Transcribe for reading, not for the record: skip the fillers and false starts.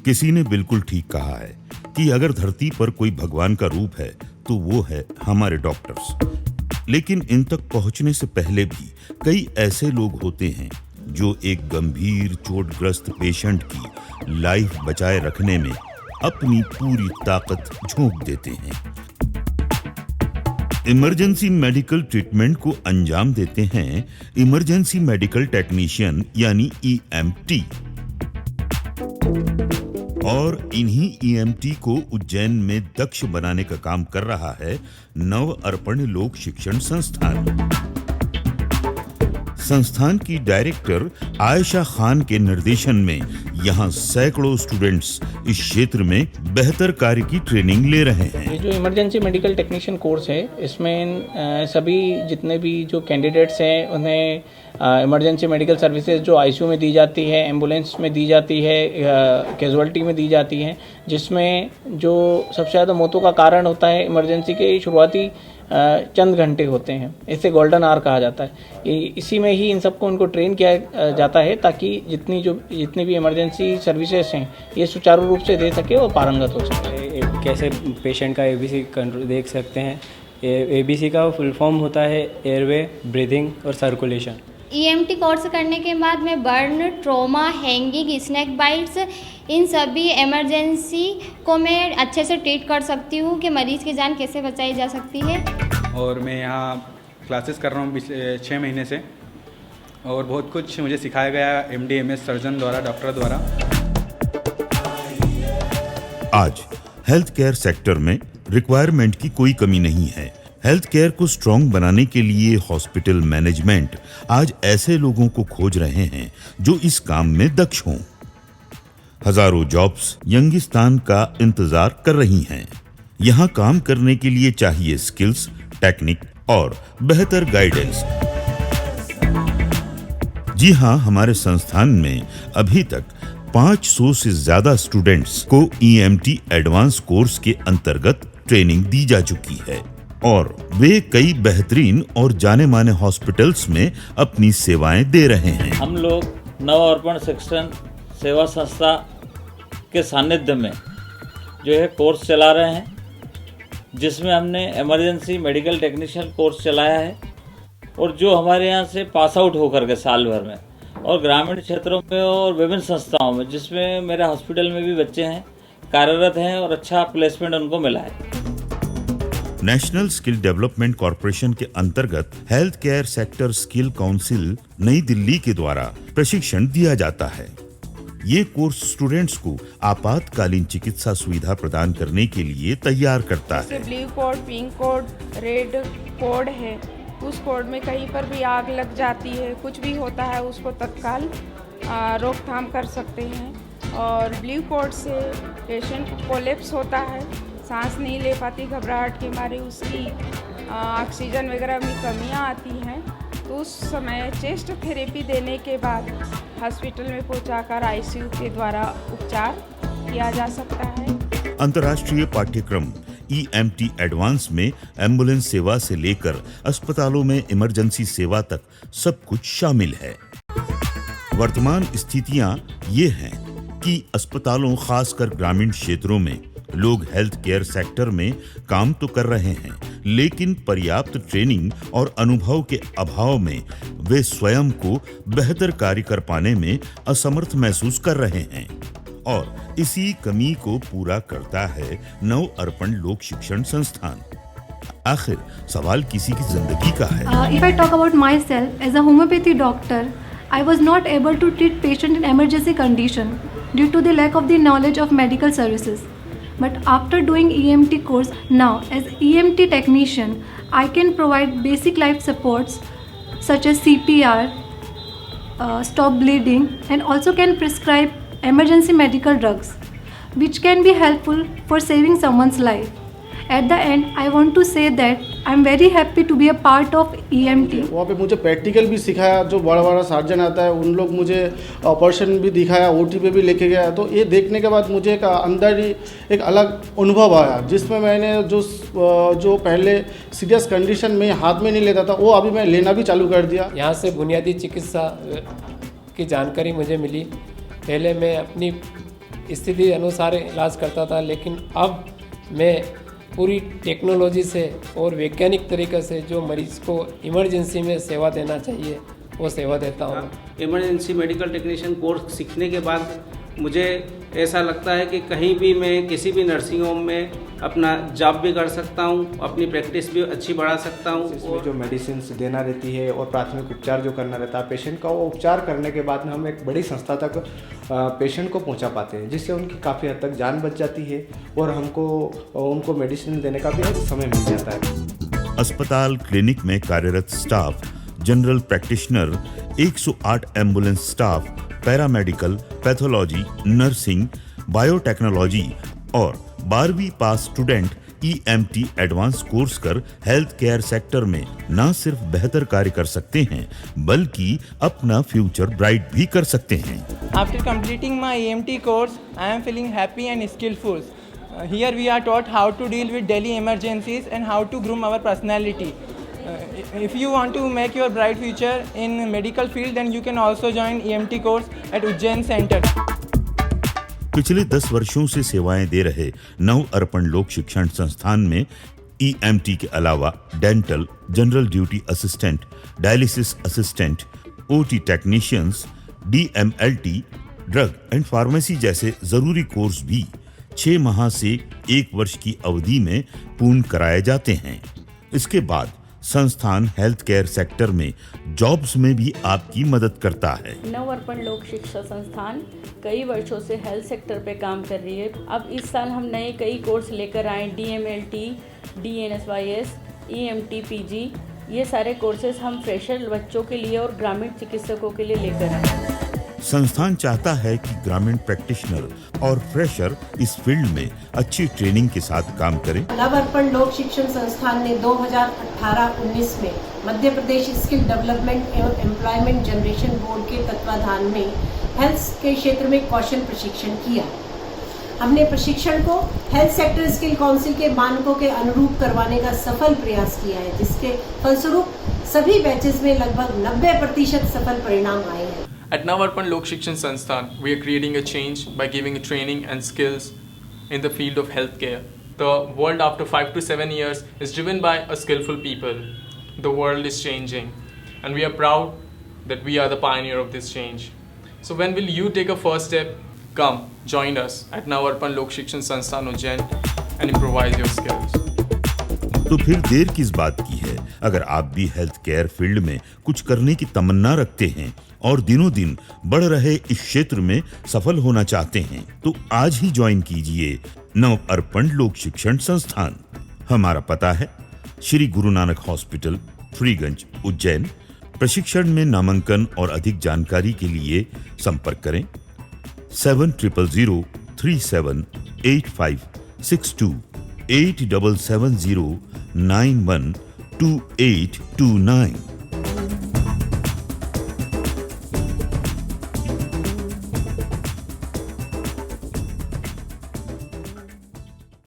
किसी ने बिल्कुल ठीक कहा है कि अगर धरती पर कोई भगवान का रूप है तो वो है हमारे डॉक्टर्स। लेकिन इन तक पहुंचने से पहले भी कई ऐसे लोग होते हैं जो एक गंभीर चोटग्रस्त पेशेंट की लाइफ बचाए रखने में अपनी पूरी ताकत झोंक देते हैं। इमरजेंसी मेडिकल ट्रीटमेंट को अंजाम देते हैं इमरजेंसी मेडिकल टेक्नीशियन यानी ईएमटी। और इन्हीं ईएमटी को उज्जैन में दक्ष बनाने का काम कर रहा है नव अर्पण लोक शिक्षण संस्थान। संस्थान की डायरेक्टर आयशा खान के निर्देशन में यहाँ सैकड़ों स्टूडेंट्स इस क्षेत्र में बेहतर कार्य की ट्रेनिंग ले रहे हैं। ये जो इमरजेंसी मेडिकल टेक्नीशियन कोर्स है, इसमें सभी जितने भी जो कैंडिडेट्स हैं उन्हें इमरजेंसी मेडिकल सर्विसेज जो आईसीयू में दी जाती है, एम्बुलेंस में दी जाती है, कैजुअल्टी में दी जाती है, जिसमें जो सबसे ज़्यादा मौतों का कारण होता है इमरजेंसी के शुरुआती चंद घंटे होते हैं, इसे गोल्डन आवर कहा जाता है। इसी में ही इन सबको उनको ट्रेन किया जाता है ताकि जितनी भी इमरजेंसी सर्विसेज हैं ये सुचारू रूप से दे सके और पारंगत हो सके। कैसे पेशेंट का एबीसी देख सकते हैं। एबीसी का फुल फॉर्म होता है एयरवे, ब्रीदिंग और सर्कुलेशन। ईएमटी कोर्स करने के बाद मैं burn, trauma, hanging, snake bites इन सभी इमरजेंसी को मैं अच्छे से ट्रीट कर सकती हूँ कि मरीज़ की जान कैसे बचाई जा सकती है। और मैं यहाँ क्लासेस कर रहा हूँ पिछले 6 महीने से और बहुत कुछ मुझे सिखाया गया एमडी/एमएस सर्जन द्वारा, डॉक्टर द्वारा। आज हेल्थ केयर सेक्टर में रिक्वायरमेंट की कोई कमी नहीं है। हेल्थ केयर को स्ट्रॉन्ग बनाने के लिए हॉस्पिटल मैनेजमेंट आज ऐसे लोगों को खोज रहे हैं जो इस काम में दक्ष हों। हजारों जॉब्स यंगिस्तान का इंतजार कर रही हैं। यहाँ काम करने के लिए चाहिए स्किल्स, टेक्निक और बेहतर गाइडेंस। जी हाँ, हमारे संस्थान में अभी तक 500 से ज्यादा स्टूडेंट्स को ईएमटी एडवांस कोर्स के अंतर्गत ट्रेनिंग दी जा चुकी है और वे कई बेहतरीन और जाने माने हॉस्पिटल्स में अपनी सेवाएं दे रहे हैं। हम लोग नव अर्पण शिक्षण सेवा संस्था के सानिध्य में जो है कोर्स चला रहे हैं, जिसमें हमने इमरजेंसी मेडिकल टेक्नीशियन कोर्स चलाया है और जो हमारे यहाँ से पास आउट होकर के साल भर में और ग्रामीण क्षेत्रों में और विभिन्न संस्थाओं में, जिसमें मेरे हॉस्पिटल में भी बच्चे हैं, कार्यरत हैं और अच्छा प्लेसमेंट उनको मिला है। नेशनल स्किल डेवलपमेंट कॉरपोरेशन के अंतर्गत health care sector skill council नई दिल्ली के द्वारा प्रशिक्षण दिया जाता है। ये कोर्स स्टूडेंट्स को आपातकालीन चिकित्सा सुविधा प्रदान करने के लिए तैयार करता है। Blue code, pink code, red code है, उस कोड में कहीं पर भी आग लग जाती है, कुछ भी होता है, उसको तत्काल रोकथाम कर सकते हैं। और ब्लू कोड से पेशेंट को कोलैप्स होता है, सांस नहीं ले पाती, घबराहट के मारे उसकी ऑक्सीजन वगैरह में कमियां आती हैं, तो उस समय चेस्ट थेरेपी देने के बाद हॉस्पिटल में पहुंचाकर आईसीयू के द्वारा उपचार किया जा सकता है। अंतर्राष्ट्रीय पाठ्यक्रम ईएमटी एडवांस में एम्बुलेंस सेवा से लेकर अस्पतालों में इमरजेंसी सेवा तक सब कुछ शामिल है। वर्तमान स्थितियां ये हैं कि अस्पतालों, खासकर ग्रामीण क्षेत्रों में लोग हेल्थ केयर सेक्टर में काम तो कर रहे हैं, लेकिन पर्याप्त ट्रेनिंग और अनुभव के अभाव में वे स्वयं को बेहतर कार्य कर पाने में असमर्थ महसूस कर रहे हैं और इसी कमी को पूरा करता है नव अर्पण लोक शिक्षण संस्थान। आखिर सवाल किसी की जिंदगी का है। If I talk about myself as a homeopathy doctor, I was not able to treat patient in emergency condition due to the lack of the knowledge of medical services. But after doing EMT course, now as EMT technician, I can provide basic life supports such as CPR, stop bleeding, and also can prescribe emergency medical drugs, which can be helpful for saving someone's life. At the end, I want to say that I am very happy to be a part of EMT. वहाँ पे मुझे practical भी सिखाया, जो बड़ा बड़ा surgeon आता है उन लोग मुझे ऑपरेशन भी दिखाया, ओटी पे भी लेके गया। तो ये देखने के बाद मुझे एक अंदर ही एक अलग अनुभव आया, जिसमें मैंने जो पहले सीरियस कंडीशन में हाथ में नहीं लेता था, वो अभी मैं लेना भी चालू कर दिया। यहाँ से बुनियादी चिकित्सा की जानकारी मुझे मिली। पहले मैं अपनी स्थिति अनुसार इलाज करता था, लेकिन अब मैं पूरी टेक्नोलॉजी से और वैज्ञानिक तरीके से जो मरीज़ को इमरजेंसी में सेवा देना चाहिए वो सेवा देता हूँ। इमरजेंसी मेडिकल टेक्नीशियन कोर्स सीखने के बाद मुझे ऐसा लगता है कि कहीं भी मैं किसी भी नर्सिंग होम में अपना जॉब भी कर सकता हूँ, अपनी प्रैक्टिस भी अच्छी बढ़ा सकता हूँ। इसमें जो मेडिसिन देना रहती है और प्राथमिक उपचार जो करना रहता है पेशेंट का, वो उपचार करने के बाद में हम एक बड़ी संस्था तक पेशेंट को पहुंचा पाते हैं, जिससे उनकी काफ़ी हद तक जान बच जाती है और हमको उनको मेडिसिन देने का भी समय मिल जाता है। अस्पताल क्लिनिक में कार्यरत staff, general practitioner, 108 ambulance staff, paramedical, pathology, nursing, biotechnology और 12वीं पास स्टूडेंट EMT एडवांस कोर्स कर हेल्थ केयर सेक्टर में न सिर्फ बेहतर कार्य कर सकते हैं बल्कि अपना फ्यूचर ब्राइट भी कर सकते हैं। After completing my EMT course, I am feeling happy and skillful. Here we are taught how to deal with daily emergencies and how to groom our personality. If you want to make your bright future in medical field, then you can also join EMT course at Ujjain Center. पिछले 10 वर्षों से सेवाएं दे रहे नव अर्पण लोक शिक्षण संस्थान में EMT के अलावा dental, general duty assistant, dialysis assistant, OT technicians, DMLT, drug and pharmacy जैसे जरूरी कोर्स भी 6 माह से 1 वर्ष की अवधि में पूर्ण कराए जाते हैं। इसके बाद संस्थान हेल्थ केयर सेक्टर में जॉब्स में भी आपकी मदद करता है। नव अर्पण लोक शिक्षा संस्थान कई वर्षों से हेल्थ सेक्टर पे काम कर रही है। अब इस साल हम नए कई कोर्स लेकर आए, DMLT, DNSYS, EMT PG, ये सारे कोर्सेज हम फ्रेशर बच्चों के लिए और ग्रामीण चिकित्सकों के लिए लेकर आए। संस्थान चाहता है कि ग्रामीण प्रैक्टिशनर और फ्रेशर इस फील्ड में अच्छी ट्रेनिंग के साथ काम करें। नव अर्पण लोक शिक्षण संस्थान ने 2018-19 में मध्य प्रदेश स्किल डेवलपमेंट एवं एम्प्लॉयमेंट जनरेशन बोर्ड के तत्वाधान में हेल्थ के क्षेत्र में कौशल प्रशिक्षण किया। हमने प्रशिक्षण को हेल्थ सेक्टर स्किल काउंसिल के मानकों के अनुरूप करवाने का सफल प्रयास किया है, जिसके फलस्वरूप सभी बैचेस में लगभग 90% सफल परिणाम आए हैं। At Navarpan Lok Shikshan Sansthan, we are creating a change by giving training and skills in the field of healthcare. The world after 5 to 7 years is driven by a skillful people. The world is changing and we are proud that we are the pioneer of this change. So when will you take a first step? Come, join us at Navarpan Lok Shikshan Sansthan Ujjain and improvise your skills. तो फिर देर किस बात की है? अगर आप भी health care field में कुछ करने की तमन्ना रखते हैं और दिनों दिन बढ़ रहे इस क्षेत्र में सफल होना चाहते हैं तो आज ही ज्वाइन कीजिए नव अर्पण लोक शिक्षण संस्थान। हमारा पता है श्री गुरु नानक हॉस्पिटल, फ्रीगंज, उज्जैन। प्रशिक्षण में नामांकन और अधिक जानकारी के लिए संपर्क करें 7000378562 8770912829।